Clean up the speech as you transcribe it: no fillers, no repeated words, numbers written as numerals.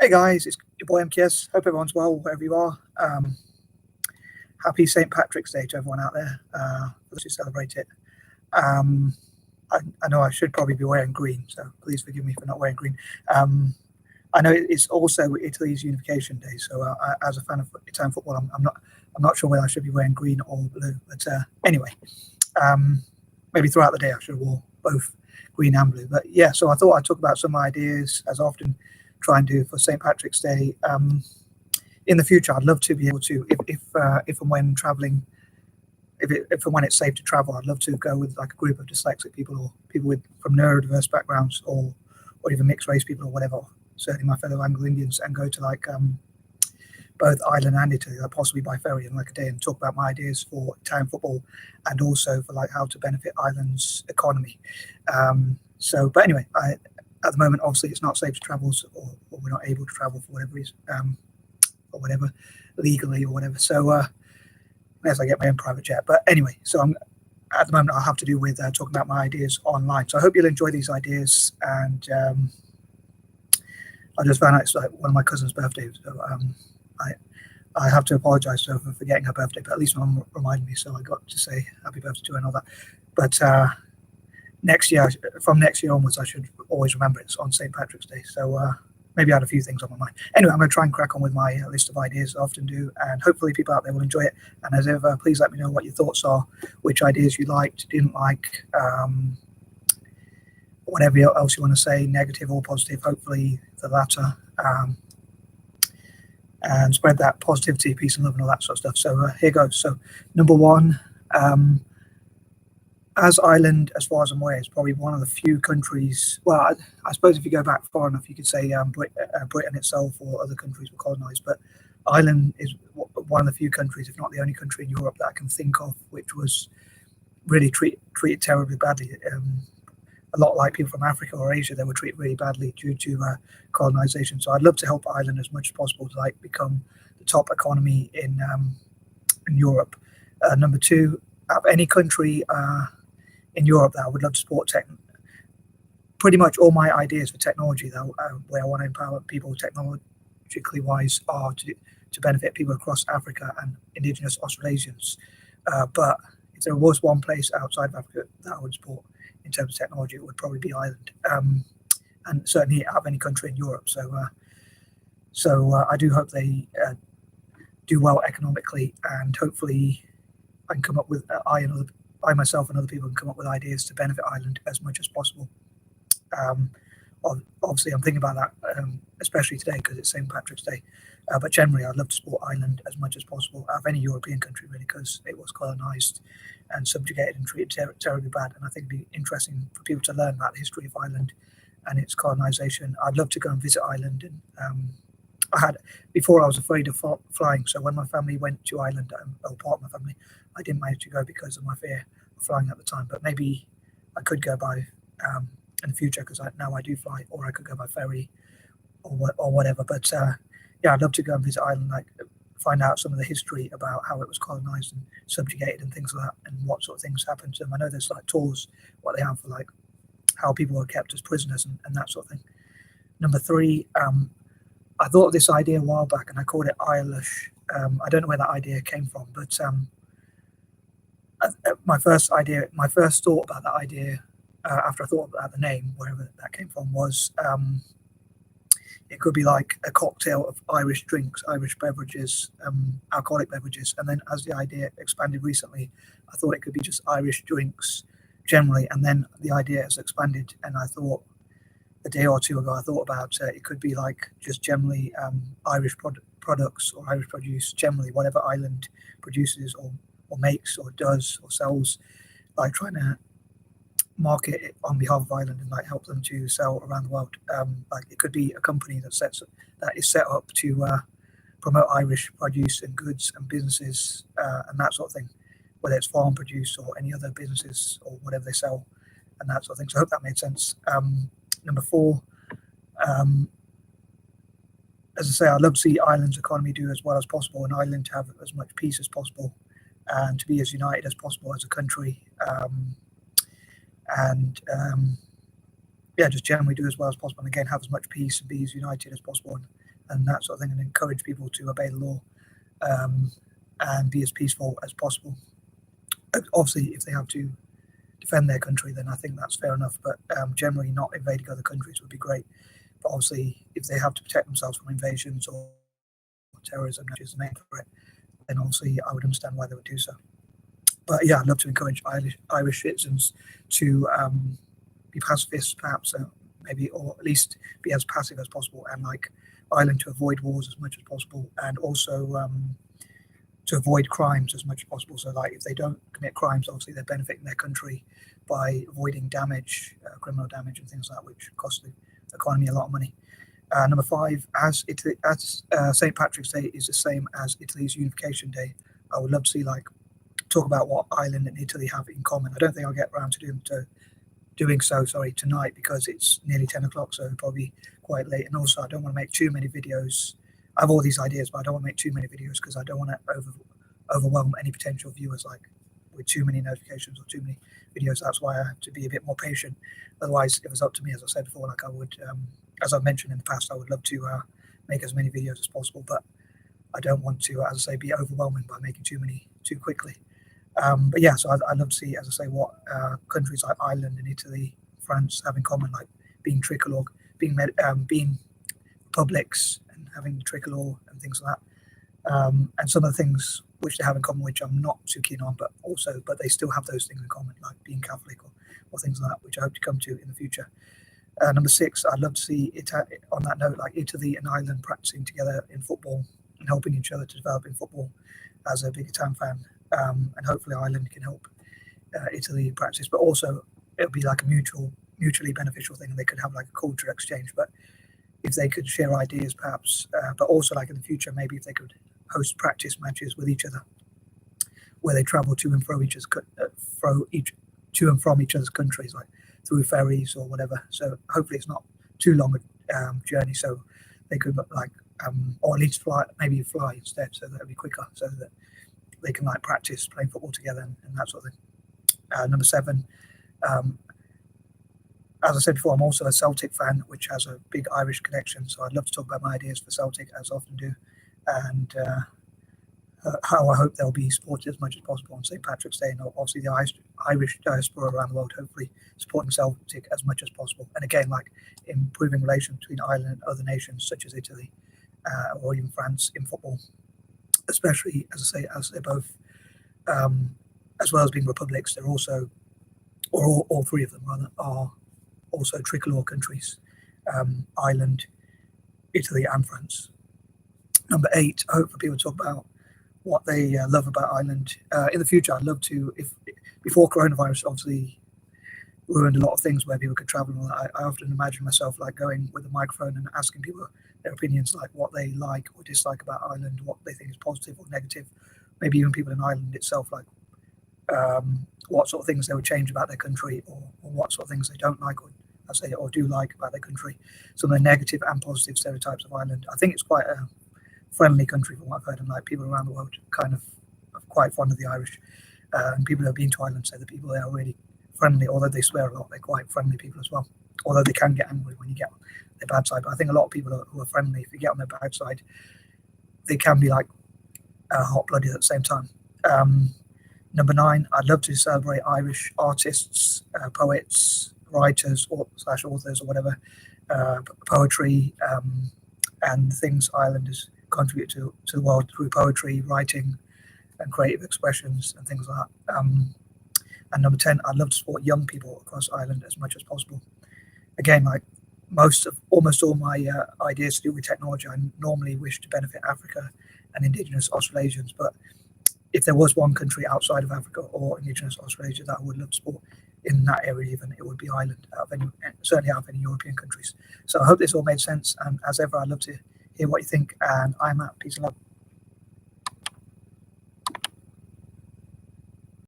Hey guys, it's your boy M.K.S. Hope everyone's well wherever you are. Happy St. Patrick's Day to everyone out there, for those who celebrate it. I know I should probably be wearing green, so please forgive me for not wearing green. I know it's also Italy's Unification Day, so as a fan of Italian football, I'm not sure whether I should be wearing green or blue. But anyway, maybe throughout the day I should have worn both green and blue. But yeah, so I thought I'd talk about some ideas, as I often try and do, for St. Patrick's Day. In the future, I'd love to be able to, if and when traveling, if and when it's safe to travel, I'd love to go with like a group of dyslexic people or people from neurodiverse backgrounds, or even mixed race people or whatever. Certainly my fellow Anglo-Indians, and go to like both Ireland and Italy, like possibly by ferry, in like a day, and talk about my ideas for Italian football and also for like how to benefit Ireland's economy. But anyway, at the moment, obviously, it's not safe to travel, or we're not able to travel for whatever reason, or whatever, legally or whatever. So unless I get my own private jet. But anyway, so at the moment, I'll have to do with talking about my ideas online. So I hope you'll enjoy these ideas. And I just found out it's like one of my cousin's birthdays. So I have to apologise to her for forgetting her birthday, but at least Mum reminded me, so I got to say happy birthday to her and all that. But from next year onwards, I should always remember it's on St. Patrick's Day. So maybe I had a few things on my mind. Anyway, I'm going to try and crack on with my list of ideas I often do, and hopefully people out there will enjoy it. And as ever, please let me know what your thoughts are, which ideas you liked, didn't like, whatever else you want to say, negative or positive, hopefully the latter. And spread that positivity, peace and love and all that sort of stuff. So here goes. So number one, as Ireland, as far as I'm aware, is probably one of the few countries, well, I suppose if you go back far enough, you could say Britain itself or other countries were colonised, but Ireland is one of the few countries, if not the only country in Europe that I can think of, which was really treated terribly badly. A lot like people from Africa or Asia, they were treated really badly due to colonisation. So I'd love to help Ireland as much as possible to like become the top economy in Europe. Number two, out of any country in Europe that I would love to support pretty much all my ideas for technology, though, where I want to empower people technologically wise, are to benefit people across Africa and Indigenous Australasians. But if there was one place outside of Africa that I would support in terms of technology, it would probably be Ireland, and certainly out of any country in Europe. So I do hope they do well economically, and hopefully I can come up with I myself and other people can come up with ideas to benefit Ireland as much as possible. Obviously, I'm thinking about that, especially today because it's St. Patrick's Day. But generally, I'd love to support Ireland as much as possible out of any European country, really, because it was colonised and subjugated and treated terribly bad. And I think it'd be interesting for people to learn about the history of Ireland and its colonisation. I'd love to go and visit Ireland. And before I was afraid of flying. So when my family went to Ireland, or part of my family, I didn't manage to go because of my fear of flying at the time. But maybe I could go by in the future, because now I do fly, or I could go by ferry or whatever. But yeah, I'd love to go and visit Ireland, like find out some of the history about how it was colonised and subjugated and things like that, and what sort of things happened to them. I know there's like tours, what they have for like how people were kept as prisoners and that sort of thing. Number three, I thought of this idea a while back and I called it Lush. I don't know where that idea came from, but my first thought about that idea, after I thought about the name, wherever that came from, was it could be like a cocktail of Irish drinks, Irish beverages, alcoholic beverages. And then as the idea expanded recently, I thought it could be just Irish drinks generally. And then the idea has expanded, and I thought a day or two ago, I thought about it could be like just generally Irish products or Irish produce, generally whatever Ireland produces or makes or does or sells, like trying to market it on behalf of Ireland and like help them to sell around the world. Like it could be a company that is set up to promote Irish produce and goods and businesses and that sort of thing, whether it's farm produce or any other businesses or whatever they sell and that sort of thing. So I hope that made sense. Number four, as I say, I'd love to see Ireland's economy do as well as possible, and Ireland to have as much peace as possible and to be as united as possible as a country. Yeah, just generally do as well as possible, and again have as much peace and be as united as possible, and and that sort of thing, and encourage people to obey the law and be as peaceful as possible. Obviously, if they have to defend their country, then I think that's fair enough, but generally not invading other countries would be great. But obviously, if they have to protect themselves from invasions or terrorism, which is the main threat, then obviously I would understand why they would do so. But yeah, I'd love to encourage Irish citizens to be pacifists, perhaps, maybe, or at least be as passive as possible, and like Ireland, to avoid wars as much as possible, and also to avoid crimes as much as possible. So like if they don't commit crimes, obviously they're benefiting their country by avoiding damage, criminal damage and things like that, which cost the economy a lot of money. Number 5, as St. Patrick's Day is the same as Italy's Unification Day, I would love to see like talk about what Ireland and Italy have in common. I don't think I'll get around to doing so tonight, because it's nearly 10 o'clock, so probably quite late. And also I don't want to make too many videos. I have all these ideas, but I don't want to make too many videos because I don't want to overwhelm any potential viewers like with too many notifications or too many videos. That's why I have to be a bit more patient. Otherwise, if it was up to me, as I said before, like I would, as I've mentioned in the past, I would love to make as many videos as possible, but I don't want to, as I say, be overwhelming by making too many too quickly. But yeah, so I'd love to see, as I say, what countries like Ireland and Italy, France have in common, like being tricolor, being republics, and having the tricolor and things like that. And some of the things which they have in common, which I'm not too keen on, but they still have those things in common, like being Catholic or things like that, which I hope to come to in the future. Number 6, I'd love to see it on that note, like Italy and Ireland practicing together in football and helping each other to develop in football. As a big Italian fan, and hopefully Ireland can help Italy practice, but also it'll be like a mutually beneficial thing, and they could have like a culture exchange. But if they could share ideas, perhaps, but also like in the future, maybe if they could host practice matches with each other, where they travel to and from each other's countries, like through ferries or whatever. So hopefully it's not too long a journey, so they could like or at least fly instead, so that it'll be quicker, so that they can like practice playing football together and that sort of thing. Number 7, as I said before, I'm also a Celtic fan, which has a big Irish connection, so I'd love to talk about my ideas for Celtic, as I often do, and how I hope they'll be supported as much as possible on St. Patrick's Day, and obviously the Irish diaspora around the world hopefully supporting Celtic as much as possible. And again, like improving relations between Ireland and other nations such as Italy or even France in football, especially, as they're both, as well as being republics, they're also, or all 3 of them rather, are also tricolor countries, Ireland, Italy and France. Number 8, I hope for people to talk about what they love about Ireland. In the future, I'd love to, if before coronavirus obviously ruined a lot of things where people could travel and all that, I often imagine myself like going with a microphone and asking people their opinions, like what they like or dislike about Ireland, what they think is positive or negative, maybe even people in Ireland itself, like what sort of things they would change about their country, or what sort of things they don't like or do like about their country, some of the negative and positive stereotypes of Ireland. I think it's quite a friendly country from what I've heard, and like people around the world kind of are quite fond of the Irish, and people who have been to Ireland say that people there are really friendly, although they swear a lot, they're quite friendly people as well, although they can get angry when you get their bad side. But I think a lot of people who are friendly, if you get on their bad side, they can be like hot-blooded at the same time. Number 9, I'd love to celebrate Irish artists, poets, writers or /authors or whatever, poetry, and things Irelanders contribute to the world through poetry, writing and creative expressions and things like that. And number 10, I'd love to support young people across Ireland as much as possible. Again, like almost all my ideas to do with technology, I normally wish to benefit Africa and Indigenous Australasians, but if there was one country outside of Africa or Indigenous Australasia that I would love to support in that area, even, it would be Ireland, certainly out of any European countries. So I hope this all made sense, and as ever, I'd love to hear what you think, and I'm out. Peace and love.